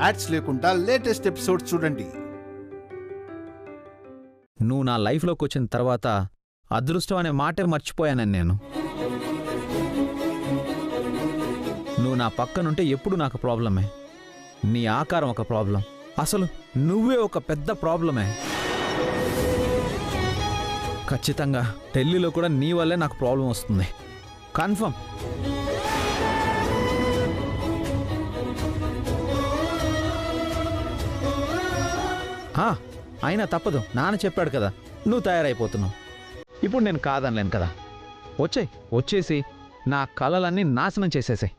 Ads లేకుండా latest episodes చూడండి. నువ్వు నా లైఫ్లోకి వచ్చిన తర్వాత అదృష్టం అనే మాటే మర్చిపోయానని నేను. నువ్వు నా పక్కనుంటే ఎప్పుడు నాకు ప్రాబ్లమే. నీ ఆకారం ఒక ప్రాబ్లం, అసలు నువ్వే ఒక పెద్ద ప్రాబ్లమే. ఖచ్చితంగా ఢిల్లీలో కూడా నీ వల్లే నాకు ప్రాబ్లం వస్తుంది, కన్ఫర్మ్. అయినా తప్పదు, నాన్న చెప్పాడు కదా, నువ్వు తయారైపోతున్నావు. ఇప్పుడు నేను కాదనలేను కదా. వచ్చేసి నా కలలన్నీ నాశనం చేసేసాయి.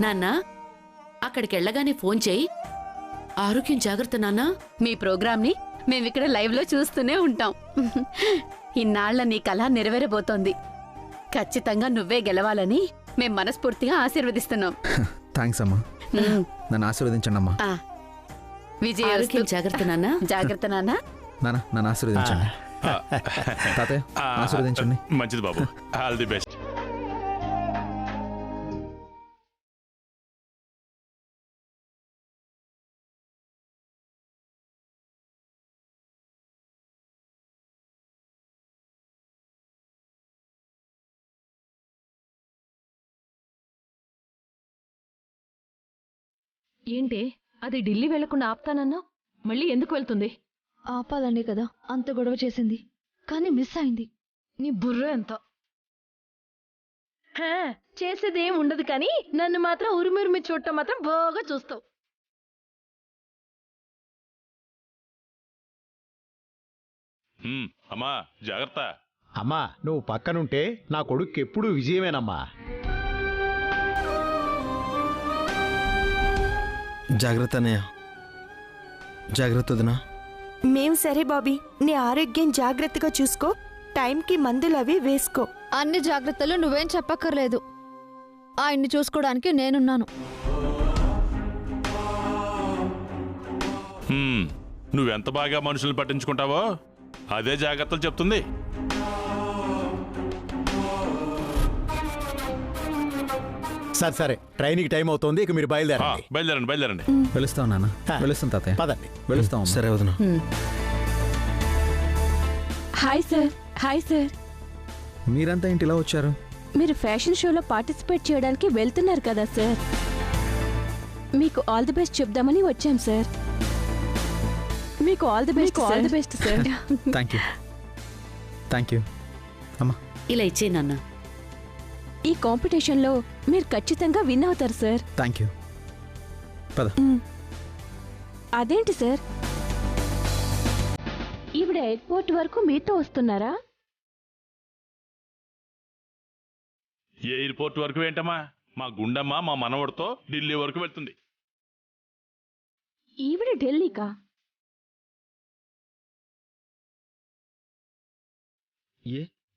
నాన్నా, అక్కడికెళ్ళగానే ఫోన్ చేయి. ఆరోగ్యం జాగ్రత్త నాన్నా. మీ ప్రోగ్రామ్ని మేమిక్కడ లైవ్లో చూస్తూనే ఉంటాం. ఇన్నాళ్ల నీ కళ నెరవేరబోతోంది. ఖచ్చితంగా నువ్వే గెలవాలని మేం మనస్ఫూర్తిగా ఆశీర్వదిస్తున్నాం. థ్యాంక్స్ అమ్మా, నన్ను ఆశీర్వదించండి అమ్మా. విజయ, జాగ్రత్త నాన్నా. జాగ్రత్త నాన్న. నన్ను ఆశీర్వదించండి. తాతయ్య ఆశీర్వదించండి. మంచిది బాబు, ఆల్ ది బెస్ట్. ఏంటి అది ఢిల్లీ వెళ్లకుండా ఆపుతానన్నా? మళ్ళీ ఎందుకు వెళ్తుంది? ఆపాలనే కదా అంత గొడవ చేసింది, కానీ మిస్ అయింది. నీ బుర్ర ఎంత చేసేదేం ఉండదు, కానీ నన్ను మాత్రం ఉరిమిరిమి చూడటం మాత్రం బాగా చూస్తావు. అమ్మా జాగ్రత్త. అమ్మా నువ్వు పక్కనుంటే నా కొడుకు ఎప్పుడూ విజయమేనమ్మా. జాగ్రత్త అన్నయ్య, జాగ్రత్త వదినా. మేం సరే బాబీ, నీ ఆరోగ్యం జాగ్రత్తగా చూసుకో, టైంకి మందులవి వేసుకో. అన్ని జాగ్రత్తలు నువ్వేం చెప్పక్కర్లేదు, ఆయన్ని చూసుకోవడానికి నేనున్నాను. నువ్వెంత బాగా మనుషుల్ని పట్టించుకుంటావో అదే జాగ్రత్తలు చెప్తుంది. సరే ట్రైన్కి టైం అవుతోంది, ఇక మీరు బయలుదేరండి. వెళుస్తాం నాన్న, వెళుస్తాం తాతయ్య, పదండి. వెళుస్తాం. సరే వదినా. Hi sir. Hi sir. మీరంతా ఏంటి ఇలా వచ్చారు? మీరు ఫ్యాషన్ షోలో పార్టిసిపేట్ చేయడానికి వెళ్తున్నారు కదా సార్, మీకు ఆల్ ది బెస్ట్ చెప్దామని వచ్చాం సార్. మీకు all the best sir. Thank you అమ్మా. ఇలా ఇచ్చే నాన్న. ఈ కాంపిటీషన్లో మీరు ఖచ్చితంగా విన్ అవుతారు సార్. Thank you. పద. అదేంటి సార్, ఈవిడ ఎయిర్పోర్ట్ వరకు మీతో వస్తున్నారా? ఎయిర్పోర్ట్ వరకు ఏంటమ్మా, మా గుండమ్మ మా మనవడితో ఢిల్లీ వరకు వెళ్తుంది. ఈవిడ ఢిల్లీకా?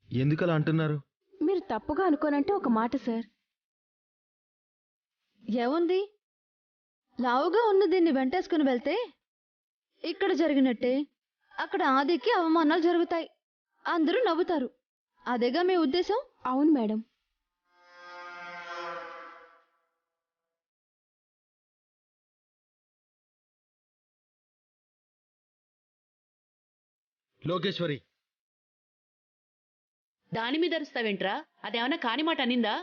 ఎందుకలా అంటున్నారు? మీరు తప్పుగా అనుకోనంటే ఒక మాట సార్. ఏముంది, లావుగా ఉన్న దీన్ని వెంటేసుకుని వెళ్తే ఇక్కడ జరిగినట్టే అక్కడ ఆదికి అవమానాలు జరుగుతాయి, అందరూ నవ్వుతారు. అదేగా మీ ఉద్దేశం? అవును మేడం. లోకేశ్వరి, దాని మీద అరుస్తావేంట్రా? అదేమన్నా కాని మాట అనిందా?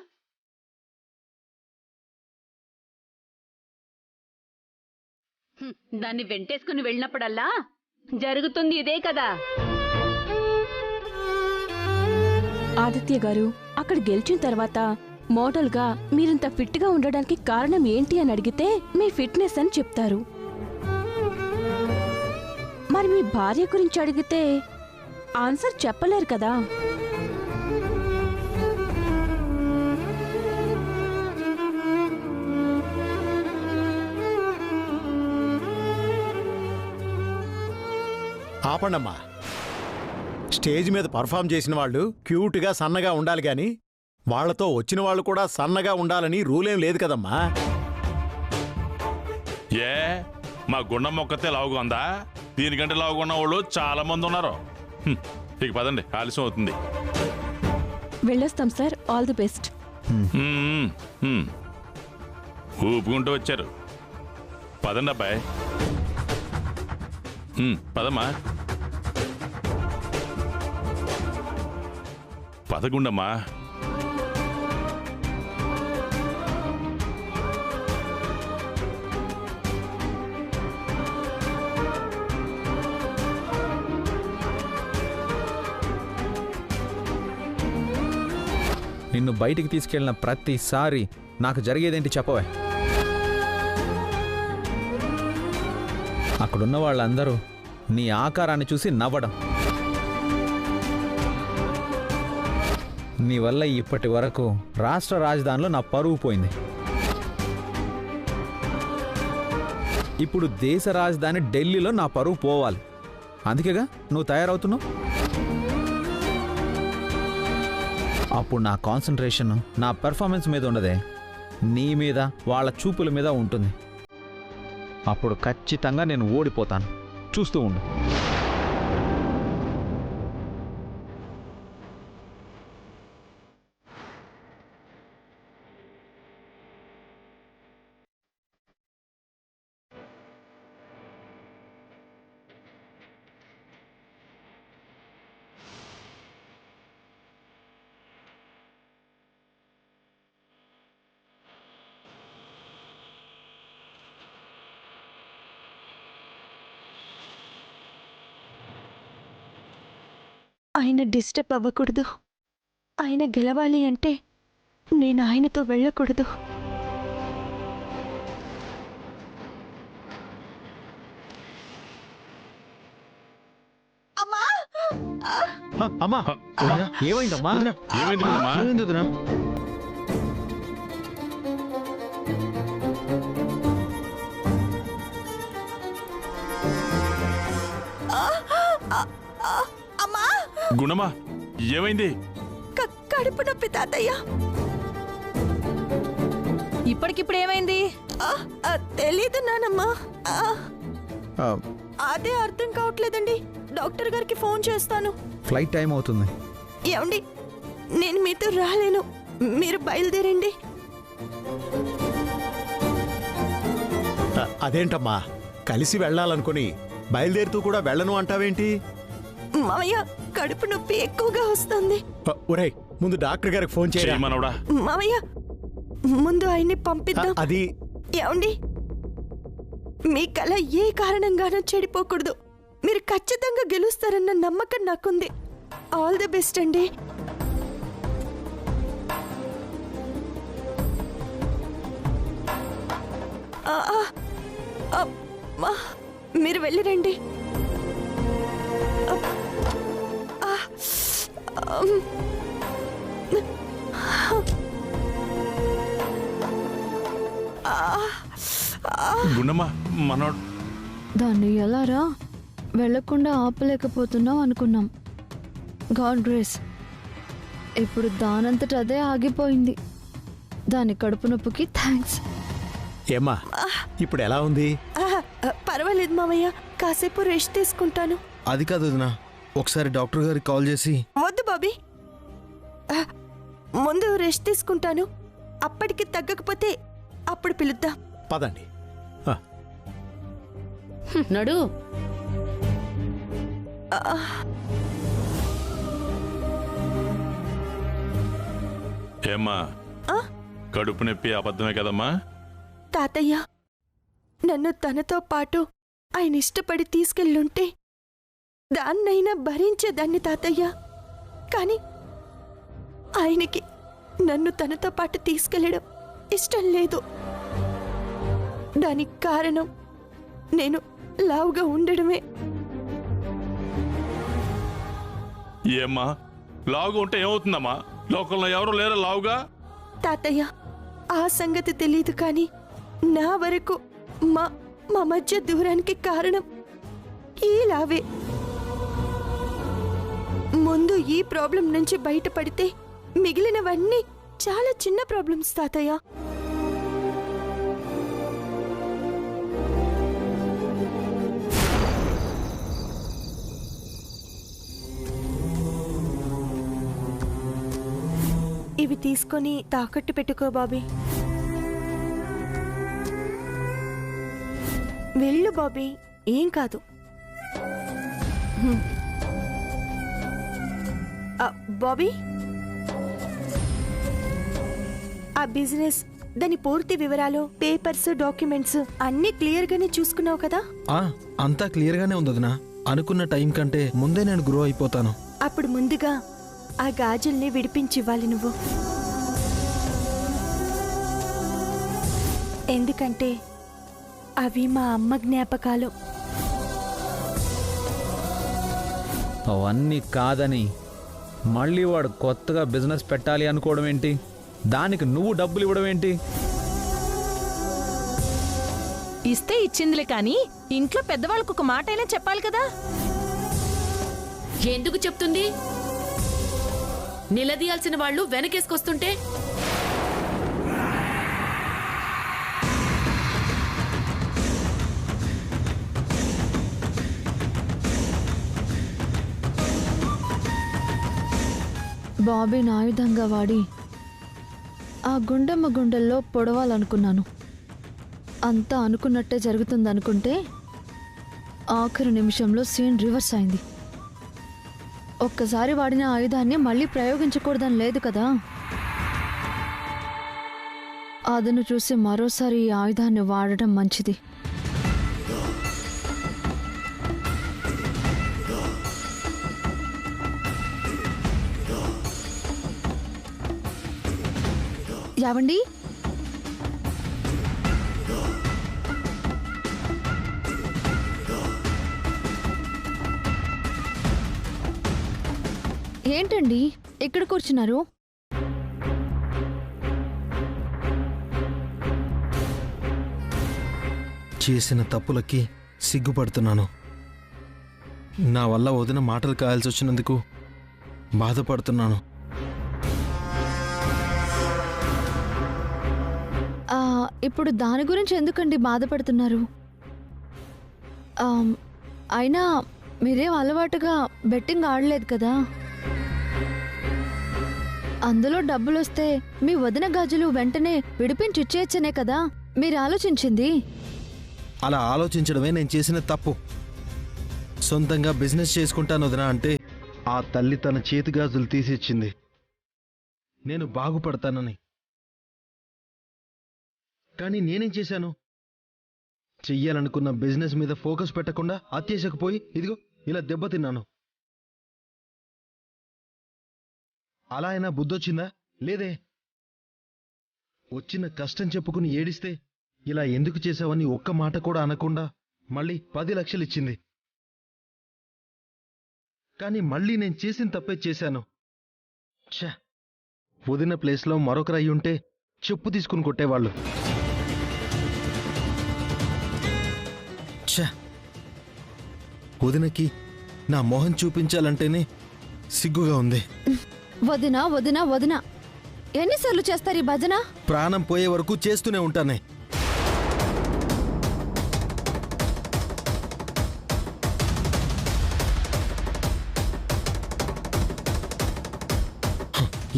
దాన్ని వెంటేసుకుని వెళ్ళినప్పుడల్లా జరుగుతుంది ఇదే కదా. ఆదిత్య గారు, అక్కడ గెలిచిన తర్వాత మోడల్గా మీరింత ఫిట్గా ఉండడానికి కారణం ఏంటి అని అడిగితే మీ ఫిట్నెస్ అని చెప్తారు. మరి మీ భార్య గురించి అడిగితే ఆన్సర్ చెప్పలేరు కదా. ఆపండమ్మా. స్టేజ్ మీద పర్ఫామ్ చేసిన వాళ్ళు క్యూట్గా సన్నగా ఉండాలి కానీ వాళ్లతో వచ్చిన వాళ్ళు కూడా సన్నగా ఉండాలని రూలేం లేదు కదమ్మా. ఏ మా గుండం మొక్కతే లావుగా ఉందా? దీనికంటే లావుగా ఉన్న వాళ్ళు చాలా మంది ఉన్నారు. ఇక పదండి, ఆలస్యం అవుతుంది. వెళ్ళొస్తాం సార్, ఆల్ ది బెస్ట్. ఊపుకుంటూ వచ్చారు. పదండి అబ్బాయి, పదమ్మా. పదగుండమ్మా. నిన్ను బయటికి తీసుకెళ్ళిన ప్రతిసారి నాకు జరిగేదేంటి చెప్పవే? అక్కడున్న వాళ్ళందరూ నీ ఆకారాన్ని చూసి నవ్వడం. నీ వల్ల ఇప్పటి వరకు రాష్ట్ర రాజధానిలో నా పరువు పోయింది. ఇప్పుడు దేశ రాజధాని ఢిల్లీలో నా పరువు పోవాలి. అందుకేగా నువ్వు తయారవుతున్నావు. అప్పుడు నా కాన్సన్ట్రేషన్ నా పెర్ఫార్మెన్స్ మీద ఉండదే, నీ మీద, వాళ్ళ చూపుల మీద ఉంటుంది. అప్పుడు ఖచ్చితంగా నేను ఓడిపోతాను. చూస్తూ ఉండు. ఆయన డిస్టర్బ్ అవ్వకూడదు. ఆయన గెలవాలి అంటే నేను ఆయనతో వెళ్ళకూడదు. అమ్మా, ఏమైందమ్మా? ఏమైంది గుండమ్మా? ఏమైంది వదినా? గుండమ్మా, ఏమైంది? కడుపు నొప్పి తాతయ్య. ఇప్పటికిప్పుడు ఏమైంది? తెలీదు నానమ్మా. అదే అర్థం కావట్లేదండి. డాక్టర్ గారికి ఫోన్ చేస్తాను. ఫ్లైట్ టైం అవుతుంది. ఏమండి, నేను మీతో రాలేను, మీరు బయలుదేరండి. అదేంటమ్మా, కలిసి వెళ్ళాలనుకుని బయలుదేరుతూ కూడా వెళ్ళను అంటావేంటి? మామయ్య, కడుపు నొప్పి ఎక్కువగా వస్తుంది. ఒరేయ్, ముందు డాక్టర్ గారికి ఫోన్ చేయరా. చేయమనవడా? మామయ్య, ముందు ఆయన్ని పంపిద్దాం. అది ఏమండి, మీ కళ ఏ కారణంగానూ చెడిపోకూడదు. మీరు ఖచ్చితంగా గెలుస్తారన్న నమ్మకం నాకుంది. ఆల్ ది బెస్ట్ అండి. మీరు వెళ్ళిరండి. గుండమ్మా, మనోడు దాన్ని ఎలారా వెళ్లకుండా ఆపలేకపోతున్నాం అనుకున్నాం. గాడ్ గ్రేస్, ఇప్పుడు దానంతట అదే ఆగిపోయింది. దాని కడుపు నొప్పికి థ్యాంక్స్. ఏమ్మా, ఇప్పుడు ఎలా ఉంది? పర్వాలేదు మామయ్య, కాసేపు రెస్ట్ తీసుకుంటాను. అది కాదు వదినా, ఒకసారి డాక్టర్ గారికి కాల్ చేసి. వద్దు బాబీ, ముందు రెస్ట్ తీసుకుంటాను. అప్పటికి తగ్గకపోతే అప్పుడు పిలుద్దాం. పదండి. నడు. ఏమ్మా, కడుపు నొప్పి అబద్ధమే కదమ్మా? తాతయ్య, నన్ను తనతో పాటు ఆయన ఇష్టపడి తీసుకెళ్ళుంటే దాన్నైనా భరించేదాన్ని తాతయ్య. కానీ ఆయనకి నన్ను తనతో పాటు తీసుకెళ్ళడం ఇష్టం లేదు. దానికి కారణం నేను లావుగా ఉండడమే. ఏమ్మా, లావుగా ఉంటే ఏమవుతుందమ్మా? లోకంలో ఎవరు లేరు లావుగా? తాతయ్య, ఆ సంగతి తెలీదు, కానీ నా వరకు మా మా మధ్య దూరానికి కారణం ఈ లావే. ముందు ఈ ప్రాబ్లం నుంచి బయటపడితే మిగిలినవన్నీ చాలా చిన్న ప్రాబ్లమ్స్ తాతయ్య. ఇవి తీసుకొని తాకట్టు పెట్టుకో బాబీ. వెళ్ళు బాబీ, ఏం కాదు. బాబీ, ఆ బిజినెస్, దాని పూర్తి వివరాలు, పేపర్స్, డాక్యుమెంట్స్ అన్నీ క్లియర్గానే చూసుకున్నావు కదా? అంతా క్లియర్గానే ఉంది వదినా. అనుకున్న టైం కంటే ముందే నేను గ్రో అయిపోతాను. అప్పుడు ముందుగా ఆ గాజుల్ని విడిపించివ్వాలి నువ్వు. ఎందుకంటే అవి మా అమ్మ జ్ఞాపకాలు. అవన్నీ కాదని మళ్ళీ వాడు కొత్తగా బిజినెస్ పెట్టాలి అనుకోవడం ఏంటి? దానికి నువ్వు డబ్బులు ఇవ్వడం ఏంటి? ఇస్తే ఇచ్చిందిలే కానీ ఇంట్లో పెద్దవాళ్ళకు ఒక మాట అయినా చెప్పాలి కదా. ఎందుకు చెప్తుంది? నిలదీయాల్సిన వాళ్ళు వెనకేసుకొస్తుంటే బాబీని ఆయుధంగా వాడి ఆ గుండమ్మ గుండెల్లో పొడవాలనుకున్నాను. అంతా అనుకున్నట్టే జరుగుతుందనుకుంటే ఆఖరి నిమిషంలో సీన్ రివర్స్ అయింది. ఒక్కసారి వాడిన ఆయుధాన్ని మళ్ళీ ప్రయోగించకూడదని లేదు కదా. అదను చూసి మరోసారి ఈ ఆయుధాన్ని వాడటం మంచిది. యావండి, ఏంటండి ఇక్కడ కూర్చున్నారు? చేసిన తప్పులకి సిగ్గుపడుతున్నాను. నా వల్ల వదిన మాటలు కాయాల్సి వచ్చినందుకు బాధపడుతున్నాను. ఇప్పుడు దాని గురించి ఎందుకండి బాధపడుతున్నారు? అయినా మీరేం అలవాటుగా బెట్టింగ్ ఆడలేదు కదా. అందులో డబ్బులు వస్తే మీ వదిన గాజులు వెంటనే విడిపించి ఇచ్చేయచ్చనే కదా మీరు ఆలోచించింది. అలా ఆలోచించడమే నేను చేసిన తప్పు. సొంతంగా బిజినెస్ చేసుకుంటాను వదినా అంటే ఆ తల్లి తన చేతి గాజులు తీసిచ్చింది నేను బాగుపడతానని. కానీ నేనేం చేశాను? చెయ్యాలనుకున్న బిజినెస్ మీద ఫోకస్ పెట్టకుండా అత్యాశకు పోయి ఇదిగో ఇలా దెబ్బతిన్నాను. అలా అయినా బుద్ధొచ్చిందా? లేదే. వచ్చిన కష్టం చెప్పుకుని ఏడిస్తే ఇలా ఎందుకు చేశావని ఒక్క మాట కూడా అనకుండా మళ్ళీ 10 లక్షలు ఇచ్చింది. కానీ మళ్ళీ నేను చేసిన తప్పే చేశాను. ఛ, వదిన ప్లేస్లో మరొకరు అయ్యుంటే చెప్పు తీసుకుని కొట్టేవాళ్ళు. ఛ, వదినకి నా మొహం చూపించాలంటేనే సిగ్గుగా ఉంది. వదినా వదినా వదినా ఎన్నిసార్లు చేస్తారు ఈ భజన? ప్రాణం పోయే వరకు చేస్తూనే ఉంటానే.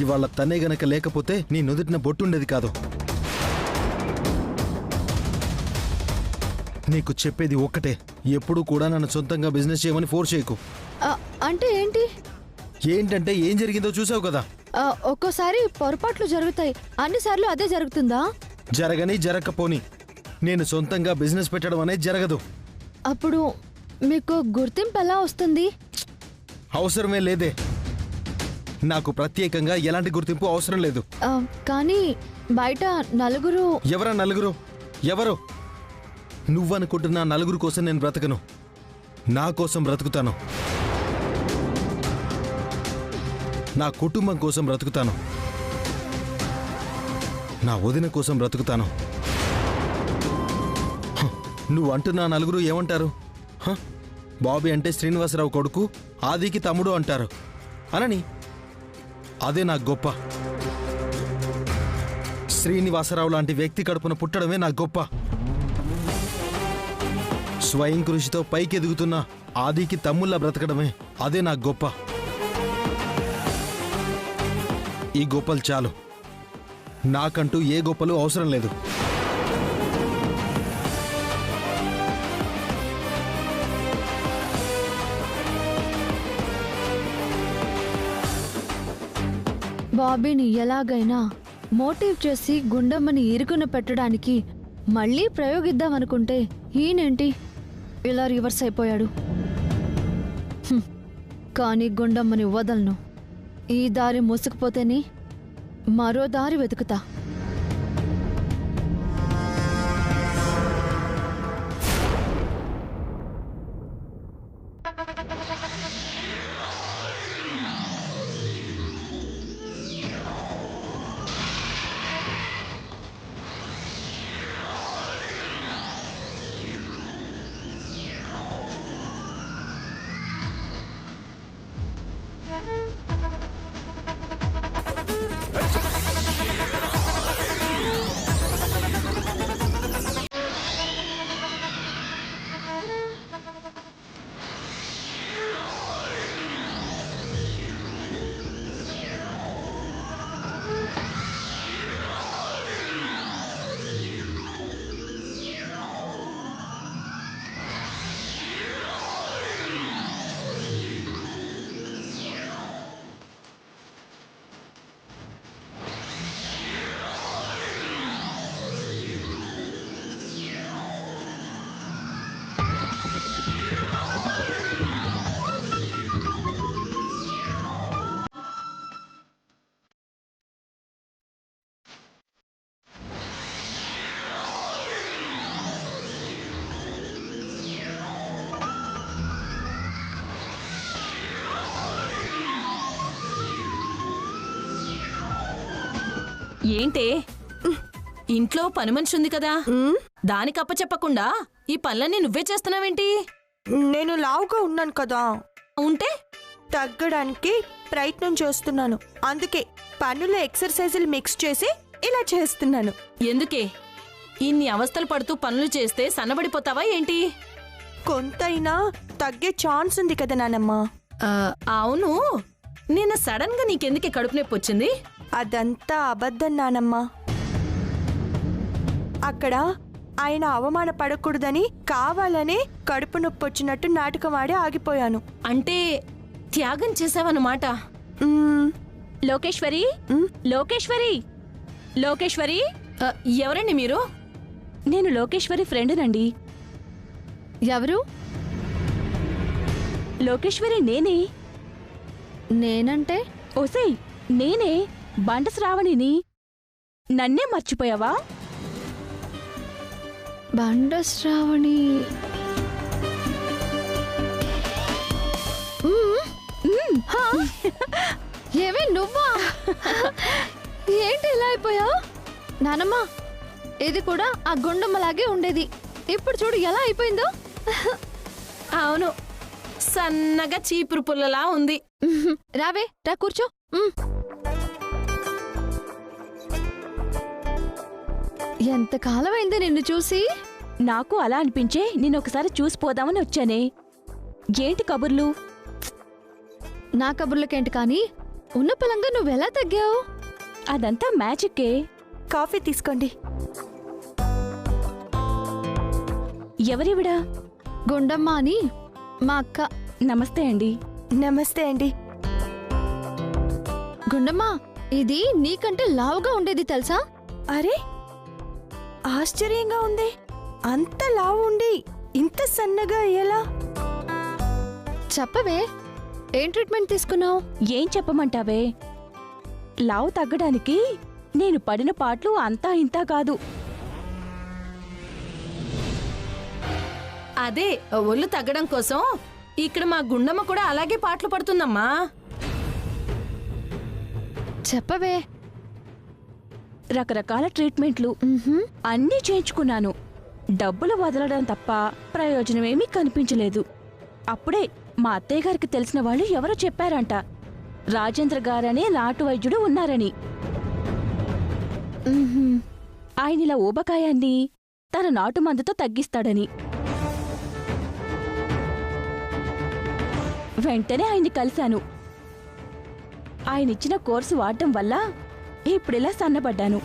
ఇవాళ తనే గనక లేకపోతే నీ నుదుటిన బొట్టుండేది కాదు. నీకు చెప్పేది ఒక్కటే, ఎప్పుడూ కూడా నన్ను సొంతంగా బిజినెస్ చేయమని ఫోర్స్ చేయకు. అంటే ఏంటి? ఏంటంటే ఏం జరిగిందో చూసావు కదా. ఒక్కోసారి పొరపాట్లు జరుగుతాయి, అన్నిసార్లు అదే జరుగుతుందా? జరగని జరగకపోని నేను సొంతంగా బిజినెస్ పెట్టడం అనేది జరగదు. అప్పుడు మీకు గుర్తింపు ఎలా వస్తుంది? అవసరమే లేదే. నాకు ప్రత్యేకంగా ఎలాంటి గుర్తింపు అవసరం లేదు. కానీ బయట నలుగురు. ఎవరా నలుగురు? ఎవరు? నువ్వనుకుంటున్న నలుగురు కోసం నేను బ్రతకను. నా కోసం బ్రతుకుతాను. నా కుటుంబం కోసం బ్రతుకుతాను. నా వదిన కోసం బ్రతుకుతాను. నువ్వు అంటున్న నలుగురు ఏమంటారు? బాబీ అంటే శ్రీనివాసరావు కొడుకు, ఆదికి తమ్ముడు అంటారు. అనని, అదే నాకు గొప్ప. శ్రీనివాసరావు లాంటి వ్యక్తి కడుపున పుట్టడమే నా గొప్ప. స్వయం కృషితో పైకి ఎదుగుతున్న ఆదికి తమ్ముళ్ళ బ్రతకడమే అదే నా గొప్ప. ఈ గొప్పలు చాలు, నాకంటూ ఏ గొప్పలు అవసరం లేదు. బాబీని ఎలాగైనా మోటివ్ చేసి గుండమ్మని ఇరుకున పెట్టడానికి మళ్ళీ ప్రయోగిద్దామనుకుంటే ఈయనేంటి ఇలా రివర్స్ అయిపోయాడు. కానీ గుండమ్మని వదలను. ఈ దారి మూసుకుపోతేనే మరో దారి వెతుకుతా. ఏంటే ఇంట్లో పని మనిషి ఉంది కదా, దానికి అప్పచెప్పకుండా ఈ పనులన్నీ నువ్వే చేస్తున్నావేంటి? నేను లావుగా ఉన్నాను కదా, ఉంటే తగ్గడానికి ప్రయత్నం చేస్తున్నాను. అందుకే పనుల ఎక్సర్సైజులు మిక్స్ చేసి ఇలా చేస్తున్నాను. ఎందుకే ఇన్ని అవస్థలు పడుతూ పనులు చేస్తే సన్నబడిపోతావా ఏంటి? కొంతైనా తగ్గే ఛాన్స్ ఉంది కదా నానమ్మ. అవును, నిన్న సడన్ గా నీకెందుకే కడుపు నొప్పి వచ్చింది? అదంతా అబద్ధం నానమ్మ. అక్కడ ఆయన అవమానపడకూడదని కావాలనే కడుపు నొప్పి వచ్చినట్టు నాటకం ఆడి ఆగిపోయాను. అంటే త్యాగం చేసావన్నమాట. లోకేశ్వరి, లోకేశ్వరి, లోకేశ్వరి. ఎవరండి మీరు? నేను లోకేశ్వరి ఫ్రెండ్నండి. ఎవరు? లోకేశ్వరి నేనే. నేనంటే? ఓసేయ్, నేనే బండ శ్రావణిని. నన్నే మర్చిపోయావా? బండ శ్రావణి. ఏమే నువ్వా? ఏంటి ఇలా అయిపోయా? నానమ్మ, ఇది కూడా ఆ గుండమ్మలాగే ఉండేది. ఇప్పుడు చూడు ఎలా అయిపోయిందో. అవును, సన్నగా చీపురు పుల్లలా ఉంది. రావే, రా కూర్చో. ఎంతకాలం అయింది నిన్ను చూసి. నాకు అలా అనిపించే నిన్నొకసారి చూసిపోదామని వచ్చానే. ఏంటి కబుర్లు? నా కబుర్లకేంటి కానీ ఉన్న పలంగా నువ్వెలా తగ్గావు? అదంతా మ్యాజిక్కే. కాఫీ తీసుకోండి. ఎవరివిడా? గుండమ్మ అని మా అక్క. నమస్తే అండి. నమస్తే అండి. గుండమ్మ, ఇది నీకంటే లావుగా ఉండేది తెలుసా? అరే, ఆశ్చర్యంగా ఉంది. అంత లావు ఉండి ఇంత సన్నగా ఎలా? చెప్పవే, ఏం ట్రీట్మెంట్ తీసుకున్నావు? ఏం చెప్పమంటావే? లావు తగ్గడానికి నేను పడిన పాటలు అంతా ఇంతా కాదు. అదే ఒళ్ళు తగ్గడం కోసం ఇక్కడ మా గుండమ్మ కూడా అలాగే పాటలు పడుతుందమ్మా. చెప్పవే. రకరకాల ట్రీట్మెంట్లు అన్నీ చేయించుకున్నాను. డబ్బులు వదలడం తప్ప ప్రయోజనమేమీ కనిపించలేదు. అప్పుడే మా అత్తయ్య గారికి తెలిసిన వాళ్ళు ఎవరో చెప్పారంట, రాజేంద్ర గారనే నాటు వైద్యుడు ఉన్నారని. ఆయనిలా ఊబకాయాన్ని తన నాటు మందుతో తగ్గిస్తాడని. వెంటనే ఆయన్ని కలిశాను. ఆయనిచ్చిన కోర్సు వాడటం వల్ల ఇప్పుడిలా సన్నబడ్డాను.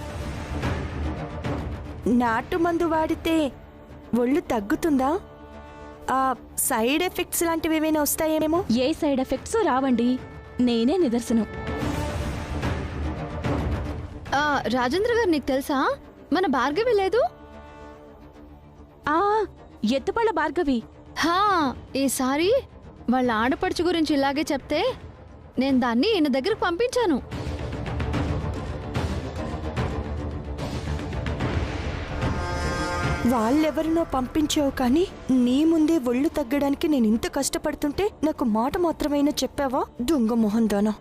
నాటు మందు వాడితే ఒళ్ళు తగ్గుతుందా? ఆ సైడ్ ఎఫెక్ట్స్ లాంటివి ఏమైనా వస్తాయేమో? ఏ సైడ్ ఎఫెక్ట్స్ రావండి, నేనే నిదర్శనం. రాజేంద్ర గారు, నీకు తెలుసా మన భార్గవి లేదు? ఆ ఎత్తుపళ్ళ భార్గవి. హా, ఈసారి వాళ్ళ ఆడపడుచు గురించి ఇలాగే చెప్తే నేను దాన్ని ఈయన దగ్గరకు పంపించాను. వాళ్ళెవరినో పంపించావు కానీ నీ ముందే ఒళ్ళు తగ్గడానికి నేను ఇంత కష్టపడుతుంటే నాకు మాట మాత్రమైనా చెప్పావా? దొంగ మొహం దానా.